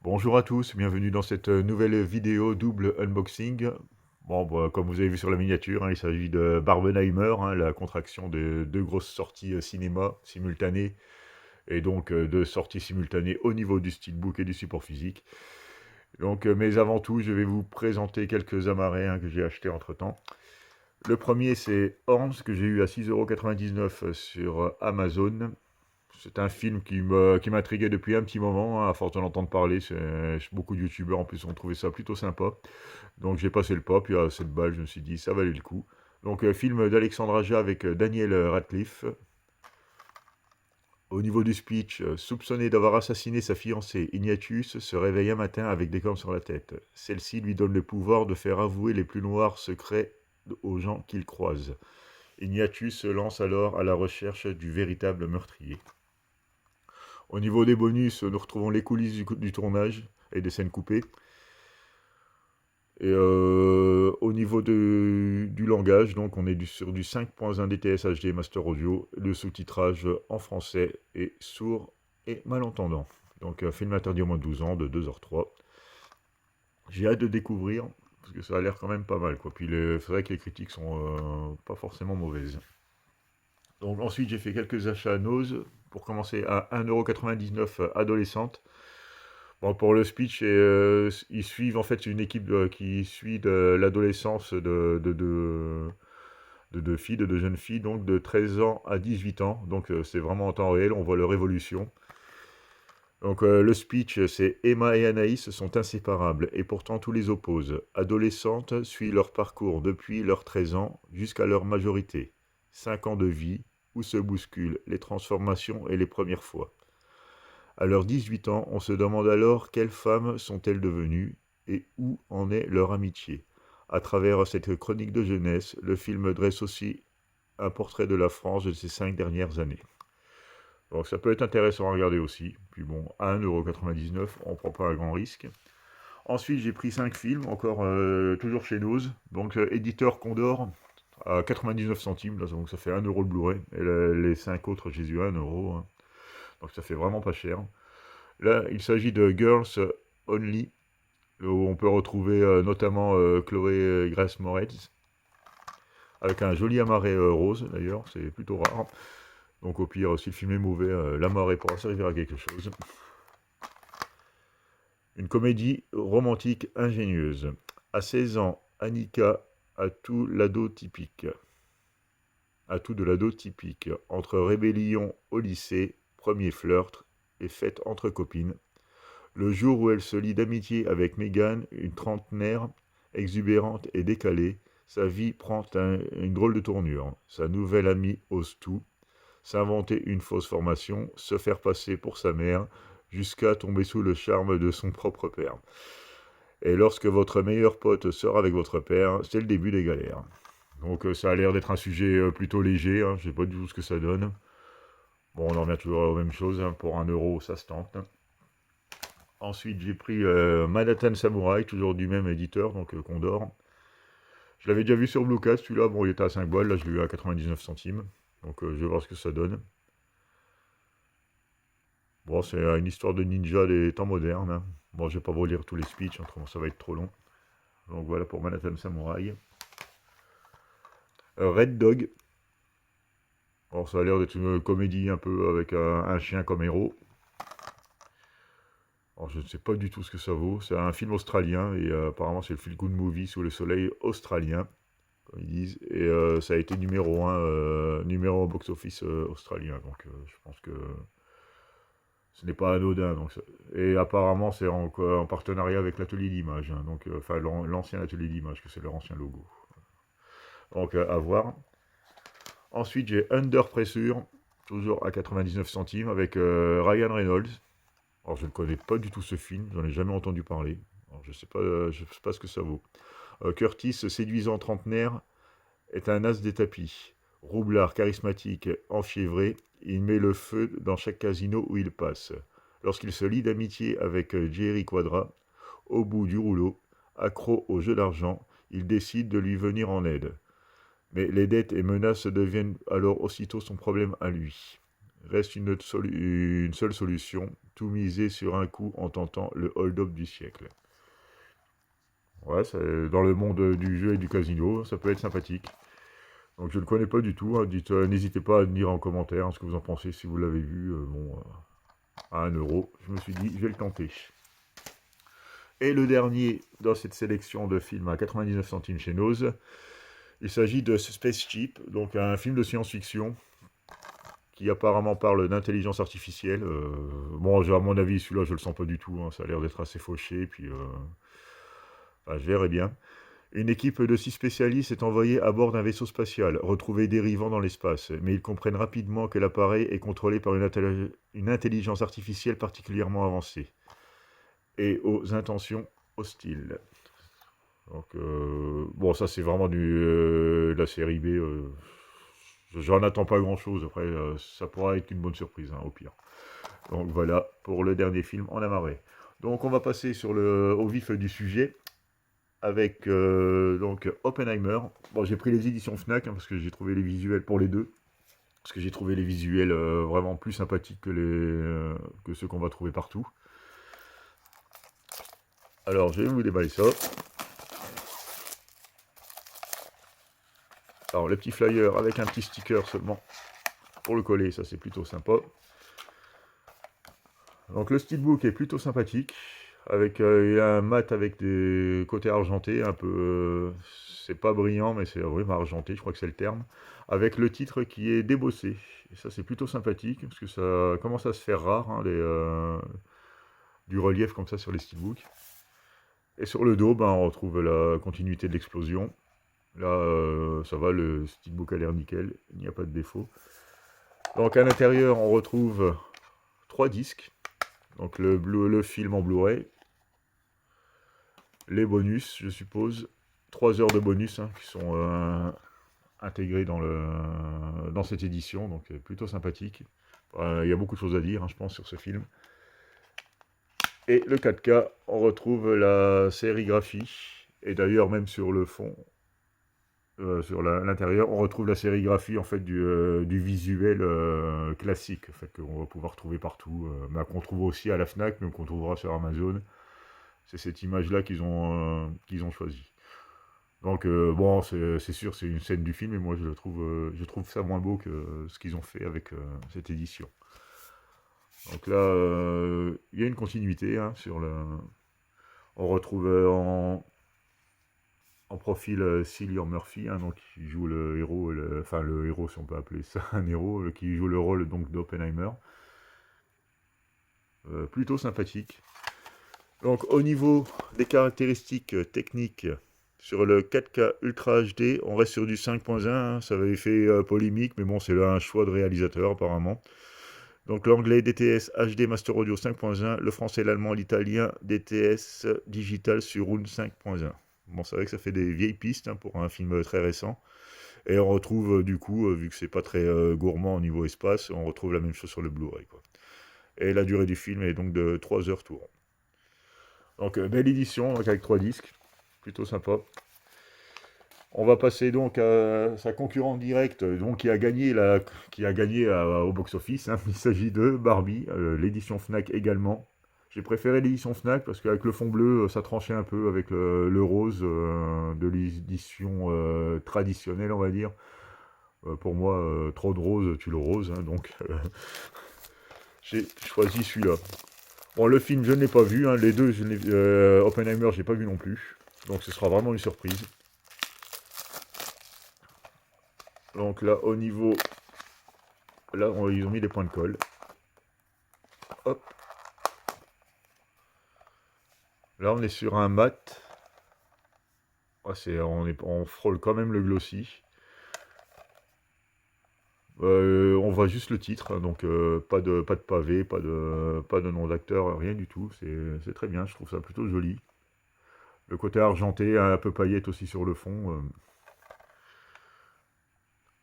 Bonjour à tous, bienvenue dans cette nouvelle vidéo double unboxing. Bon, bah, comme vous avez vu sur la miniature, hein, il s'agit de Barbenheimer, hein, la contraction de deux grosses sorties cinéma simultanées, et donc deux sorties simultanées au niveau du steelbook et du support physique. Donc, mais avant tout, je vais vous présenter quelques amarrets, hein, que j'ai achetés entre-temps. Le premier, c'est Horns, que j'ai eu à 6,99 € sur Amazon. C'est un film qui m'intriguait depuis un petit moment, hein, à force d'en entendre parler. Beaucoup de youtubeurs en plus ont trouvé ça plutôt sympa. Donc j'ai passé le pas, puis à cette balle, je me suis dit ça valait le coup. Donc film d'Alexandre Aja avec Daniel Radcliffe. Au niveau du speech, soupçonné d'avoir assassiné sa fiancée, Ignatius se réveille un matin avec des cornes sur la tête. Celle-ci lui donne le pouvoir de faire avouer les plus noirs secrets aux gens qu'il croise. Ignatius se lance alors à la recherche du véritable meurtrier. Au niveau des bonus, nous retrouvons les coulisses du tournage et des scènes coupées. Et au niveau du langage, donc on est sur du 5.1 DTS HD Master Audio, le sous-titrage en français et sourd et malentendant. Donc film interdit au moins de 12 ans, de 2h03. J'ai hâte de découvrir, parce que ça a l'air quand même pas mal, quoi. Puis c'est vrai que les critiques sont pas forcément mauvaises. Donc ensuite j'ai fait quelques achats à Nose, pour commencer à 1,99 € adolescente. Bon, pour le speech, ils suivent en fait une équipe qui suit de l'adolescence de deux filles, de deux jeunes filles, donc de 13 ans à 18 ans. Donc c'est vraiment en temps réel, on voit leur évolution. Donc le speech, c'est Emma et Anaïs sont inséparables et pourtant tout les oppose. Adolescentes suit leur parcours depuis leurs 13 ans jusqu'à leur majorité. 5 ans de vie où se bousculent les transformations et les premières fois. À leurs 18 ans, on se demande alors quelles femmes sont-elles devenues et où en est leur amitié. À travers cette chronique de jeunesse, le film dresse aussi un portrait de la France de ces 5 dernières années. Donc ça peut être intéressant à regarder aussi. Puis bon, à 1,99 €, on ne prend pas un grand risque. Ensuite, j'ai pris 5 films, encore toujours chez Nose. Donc éditeur Condor, à 99 centimes, là, donc ça fait 1 € le Blu-ray. Et les 5 autres, j'ai eu 1 €. Hein. Donc ça fait vraiment pas cher. Là, il s'agit de Girls Only, où on peut retrouver notamment Chloé Grace Moretz, avec un joli amarré rose d'ailleurs, c'est plutôt rare. Donc au pire, si le film est mauvais, l'amarré pourra servir à quelque chose. Une comédie romantique ingénieuse. À 16 ans, Annika a tout l'ado typique. A tout de l'ado typique. Entre rébellion au lycée, premier flirt et fête entre copines. Le jour où elle se lie d'amitié avec Megan, une trentenaire, exubérante et décalée, sa vie prend une drôle de tournure. Sa nouvelle amie ose tout, s'inventer une fausse formation, se faire passer pour sa mère, jusqu'à tomber sous le charme de son propre père. Et lorsque votre meilleur pote sort avec votre père, c'est le début des galères. Donc ça a l'air d'être un sujet plutôt léger, hein, je sais pas du tout ce que ça donne. Bon, on en revient toujours aux mêmes choses, hein, pour 1 €, ça se tente. Ensuite, j'ai pris Manhattan Samurai, toujours du même éditeur, donc Condor. Je l'avais déjà vu sur Bluecast, celui-là, bon, il était à 5 balles, là je l'ai eu à 99 centimes. Donc je vais voir ce que ça donne. Bon, c'est une histoire de ninja des temps modernes. Hein. Bon, je vais pas vous lire tous les speeches, autrement ça va être trop long. Donc voilà pour Manhattan Samurai. Red Dog. Alors ça a l'air d'être une comédie un peu avec un chien comme héros. Alors je ne sais pas du tout ce que ça vaut. C'est un film australien et apparemment c'est le feel good movie sous le soleil australien, comme ils disent. Et ça a été numéro 1, numéro au box-office australien. Donc je pense que ce n'est pas anodin. Donc, et apparemment c'est en partenariat avec l'atelier d'image. Hein, donc enfin l'ancien atelier d'image, que c'est leur ancien logo. Donc à voir. Ensuite j'ai Under Pressure, toujours à 99 centimes, avec Ryan Reynolds. Alors je ne connais pas du tout ce film, j'en ai jamais entendu parler. Alors, je sais pas ce que ça vaut. Curtis, séduisant trentenaire, est un as des tapis. Roublard, charismatique, enfiévré, il met le feu dans chaque casino où il passe. Lorsqu'il se lie d'amitié avec Jerry Quadra, au bout du rouleau, accro au jeu d'argent, il décide de lui venir en aide. Mais les dettes et menaces deviennent alors aussitôt son problème à lui. Reste une seule solution, tout miser sur un coup en tentant le hold-up du siècle. Ouais, dans le monde du jeu et du casino, ça peut être sympathique. Donc je ne le connais pas du tout, hein. N'hésitez pas à me dire en commentaire ce que vous en pensez si vous l'avez vu. À 1 euro, je me suis dit, je vais le tenter. Et le dernier dans cette sélection de films à 99 centimes chez Nose, il s'agit de Spaceship, donc un film de science-fiction qui apparemment parle d'intelligence artificielle. Bon, à mon avis, celui-là, je le sens pas du tout, hein. Ça a l'air d'être assez fauché, puis bah, je verrai bien. Une équipe de 6 spécialistes est envoyée à bord d'un vaisseau spatial, retrouvé dérivant dans l'espace, mais ils comprennent rapidement que l'appareil est contrôlé par une intelligence artificielle particulièrement avancée et aux intentions hostiles. Donc, bon, ça c'est vraiment de la série B. J'en attends pas grand-chose. Après, ça pourra être une bonne surprise, hein, au pire. Donc voilà pour le dernier film en amarré. Donc on va passer au vif du sujet avec donc Oppenheimer. Bon, j'ai pris les éditions Fnac, hein, parce que j'ai trouvé les visuels pour les deux. Parce que j'ai trouvé les visuels vraiment plus sympathiques que ceux qu'on va trouver partout. Alors, je vais vous déballer ça. Alors, le petit flyer avec un petit sticker seulement pour le coller, ça c'est plutôt sympa. Donc, le steelbook est plutôt sympathique. Il y a un mat avec des côtés argentés, un peu. C'est pas brillant, mais c'est vraiment argenté, je crois que c'est le terme. Avec le titre qui est débossé. Et ça, c'est plutôt sympathique, parce que ça commence à se faire rare, hein, du relief comme ça sur les steelbooks. Et sur le dos, ben, on retrouve la continuité de l'explosion. Là, ça va, le steelbook a l'air nickel, il n'y a pas de défaut. Donc à l'intérieur, on retrouve 3 disques. Donc le film en Blu-ray. Les bonus, je suppose. 3 heures de bonus, hein, qui sont intégrés dans cette édition, donc plutôt sympathique. Il y a beaucoup de choses à dire, hein, je pense, sur ce film. Et le 4K, on retrouve la sérigraphie. Et d'ailleurs, même sur le fond, sur l'intérieur, on retrouve la sérigraphie en fait du visuel classique, en fait, qu'on va pouvoir trouver partout, qu'on trouve aussi à la Fnac, mais qu'on trouvera sur Amazon. C'est cette image-là qu'ils ont choisi. Donc bon, c'est sûr, c'est une scène du film, et moi je trouve ça moins beau que ce qu'ils ont fait avec cette édition. Donc là, il y a une continuité, hein, on retrouve en profil Cillian Murphy, hein, donc qui joue le héros, enfin le héros si on peut appeler ça un héros, qui joue le rôle donc d'Oppenheimer. Plutôt sympathique. Donc au niveau des caractéristiques techniques, sur le 4K Ultra HD, on reste sur du 5.1, hein, ça avait fait polémique, mais bon, c'est là un choix de réalisateur apparemment. Donc l'anglais DTS HD Master Audio 5.1, le français, l'allemand, l'italien DTS Digital sur Roon 5.1. Bon, c'est vrai que ça fait des vieilles pistes, hein, pour un film très récent. Et on retrouve du coup, vu que c'est pas très gourmand au niveau espace, on retrouve la même chose sur le Blu-ray, quoi. Et la durée du film est donc de 3 heures tout rond. Donc belle édition, donc, avec 3 disques, plutôt sympa. On va passer donc à sa concurrente directe, donc qui a gagné au box-office, hein. Il s'agit de Barbie, l'édition Fnac également. J'ai préféré l'édition Fnac parce qu'avec le fond bleu, ça tranchait un peu avec le rose de l'édition traditionnelle, on va dire. Pour moi, trop de rose, tue le rose, hein, donc j'ai choisi celui-là. Bon, le film, je ne l'ai pas vu, hein, les deux, Oppenheimer, je n'ai pas vu non plus. Donc ce sera vraiment une surprise. Donc là, au niveau... Là, ils ont mis des points de colle. Hop. Là, on est sur un mat. On frôle quand même le glossy. On voit juste le titre, donc pas de pavé, pas de nom d'acteur, rien du tout. C'est très bien, je trouve ça plutôt joli. Le côté argenté, un peu paillette aussi sur le fond.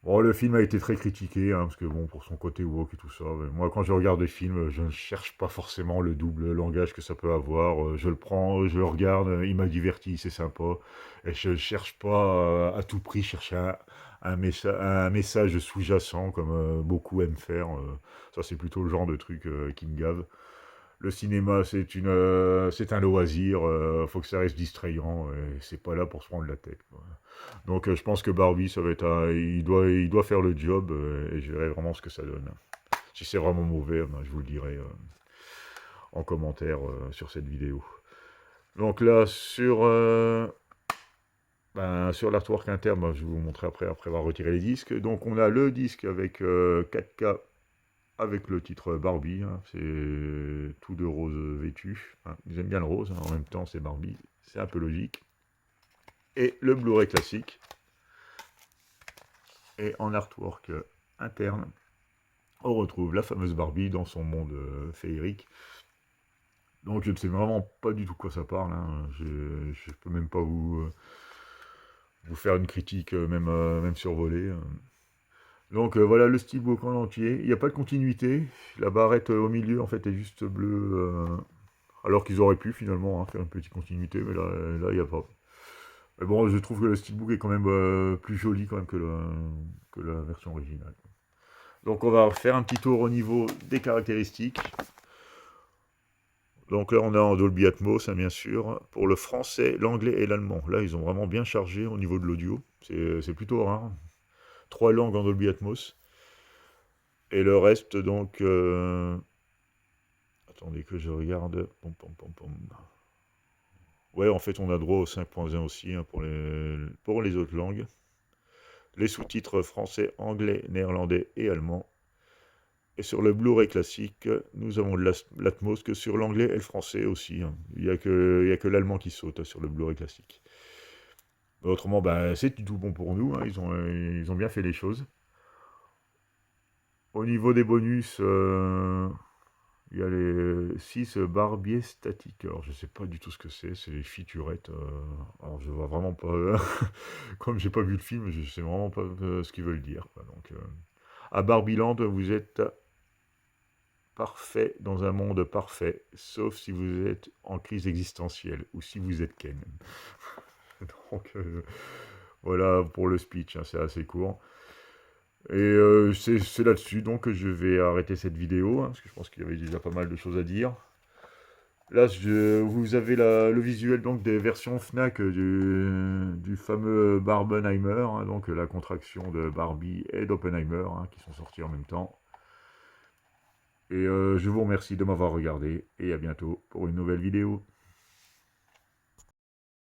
Bon, le film a été très critiqué, hein, parce que bon, pour son côté woke et tout ça. Mais moi, quand je regarde des films, je ne cherche pas forcément le double langage que ça peut avoir. Je le prends, je le regarde, il m'a diverti, c'est sympa. Et je ne cherche pas à tout prix chercher un message sous-jacent, comme beaucoup aiment faire. Ça, c'est plutôt le genre de truc qui me gave. Le cinéma, c'est un loisir, faut que ça reste distrayant, et c'est pas là pour se prendre la tête, quoi. Donc je pense que Barbie, ça va être il doit faire le job, et je verrai vraiment ce que ça donne. Si c'est vraiment mauvais, ben, je vous le dirai en commentaire sur cette vidéo. Donc là, sur l'artwork interne, ben, je vais vous montrer après avoir retiré les disques. Donc on a le disque avec 4K avec le titre Barbie, hein, c'est tout de rose vêtu. Hein. Ils aiment bien le rose, hein, en même temps c'est Barbie, c'est un peu logique. Et le Blu-ray classique. Et en artwork interne, on retrouve la fameuse Barbie dans son monde féerique. Donc je ne sais vraiment pas du tout quoi ça parle, hein. Je ne peux même pas vous faire une critique, même survolée. Donc voilà le steelbook en entier. Il n'y a pas de continuité. La barrette au milieu en fait est juste bleue. Alors qu'ils auraient pu finalement faire une petite continuité, mais là il n'y a pas. Mais bon, je trouve que le steelbook est quand même plus joli quand même que la version originale. Donc on va faire un petit tour au niveau des caractéristiques. Donc là on a en Dolby Atmos, hein, bien sûr, pour le français, l'anglais et l'allemand. Là ils ont vraiment bien chargé au niveau de l'audio, c'est plutôt rare. 3 langues en Dolby Atmos. Et le reste donc... Attendez que je regarde. Pom, pom, pom, pom. Ouais, en fait on a droit au 5.1 aussi, hein, pour les autres langues. Les sous-titres français, anglais, néerlandais et allemand. Et sur le Blu-ray classique, nous avons de l'Atmos que sur l'anglais et le français aussi, hein. Il n'y a que l'allemand qui saute sur le Blu-ray classique. Autrement, bah, c'est tout bon pour nous, hein. Ils ont bien fait les choses. Au niveau des bonus, il y a les 6 barbiers statiques. Alors, je sais pas du tout ce que c'est les featurettes. Alors, je vois vraiment pas... Comme j'ai pas vu le film, je sais vraiment pas ce qu'ils veulent dire, quoi. Donc, à Barbieland, vous êtes parfait dans un monde parfait, sauf si vous êtes en crise existentielle ou si vous êtes Ken. Donc voilà pour le speech, hein, c'est assez court. Et c'est là-dessus donc que je vais arrêter cette vidéo, hein, parce que je pense qu'il y avait déjà pas mal de choses à dire. Là, vous avez le visuel donc des versions FNAC du fameux Barbenheimer, hein, donc la contraction de Barbie et d'Oppenheimer, hein, qui sont sortis en même temps. Et je vous remercie de m'avoir regardé, et à bientôt pour une nouvelle vidéo.